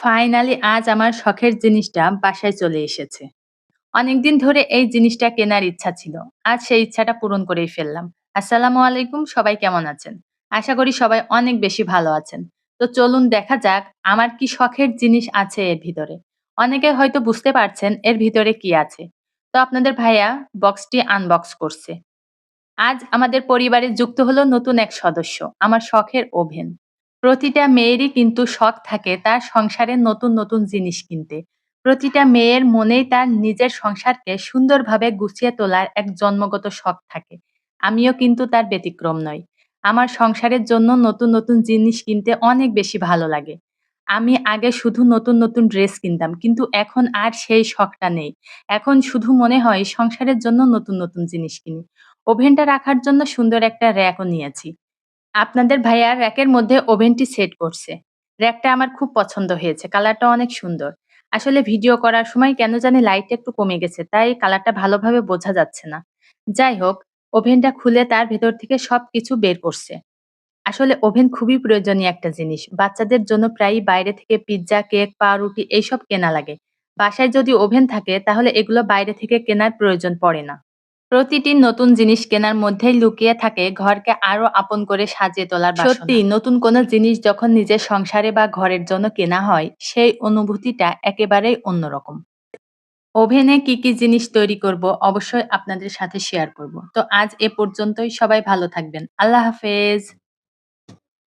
Finally আজ আমার শখের জিনিসটা বাসায় চলে এসেছে। অনেকদিন ধরে এই জিনিসটা কেনার ইচ্ছা ছিল। আজ সেই ইচ্ছাটা পূরণ করেই ফেললাম। আসসালামু আলাইকুম, সবাই কেমন আছেন? আশা করি সবাই অনেক বেশি ভালো আছেন। তো চলুন দেখা যাক আমার কি শখের জিনিস আছে এর ভিতরে। অনেকে হয়তো বুঝতে পারছেন এর ভিতরে কি আছে। তো আপনাদের ভাইয়া বক্সটি আনবক্স করছে। আজ আমাদের পরিবারে যুক্ত হলো নতুন এক সদস্য, আমার শখের ওভেন। প্রতিটা মেয়েরই কিন্তু শখ থাকে তার সংসারে নতুন নতুন জিনিস কিনতে। প্রতিটা মেয়ের মনেই তার নিজের সংসারকে সুন্দরভাবে গুছিয়ে তোলার এক জন্মগত শখ থাকে। আমিও কিন্তু তার ব্যতিক্রম নই। আমার সংসারের জন্য নতুন নতুন জিনিস কিনতে অনেক বেশি ভালো লাগে। আমি আগে শুধু নতুন নতুন ড্রেস কিনতাম, কিন্তু এখন আর সেই শখটা নেই। এখন শুধু মনে হয় সংসারের জন্য নতুন নতুন জিনিস কিনি। ওভেনটা রাখার জন্য সুন্দর একটা র‍্যাকও নিয়েছি। আপনাদের ভাইয়া র‍্যাকের মধ্যে ওভেনটি সেট করছে। র‍্যাকটা আমার খুব পছন্দ হয়েছে। কালারটা অনেক সুন্দর। আসলে ভিডিও করার সময় কেন জানি লাইটটা একটু কমে গেছে। তাই কালারটা ভালোভাবে বোঝা যাচ্ছে না। যাই হোক, ওভেনটা খুলে তার ভেতর থেকে সবকিছু বের করছে। আসলে ওভেন খুবই প্রয়োজনীয় একটা জিনিস। বাচ্চাদের জন্য প্রায়ই বাইরে থেকে পিজ্জা, কেক, পাউরুটি এইসব কেনা লাগে। বাসায় যদি ওভেন থাকে তাহলে এগুলো বাইরে থেকে কেনার প্রয়োজন পড়ে না। প্রতিটি নতুন জিনিস কেনার মধ্যেই লুকিয়ে থাকে ঘরকে আরো আপন করে সাজিয়ে তোলার বাসনা। সত্যি নতুন কোনো জিনিস যখন নিজের সংসারে বা ঘরের জন্য কেনা হয়, সেই অনুভূতিটা একেবারেই অন্যরকম। ওভেনে কি জিনিস তৈরি করব অবশ্যই আপনাদের সাথে শেয়ার করব। তো আজ এ পর্যন্তই, সবাই ভালো থাকবেন। আল্লাহ হাফেজ।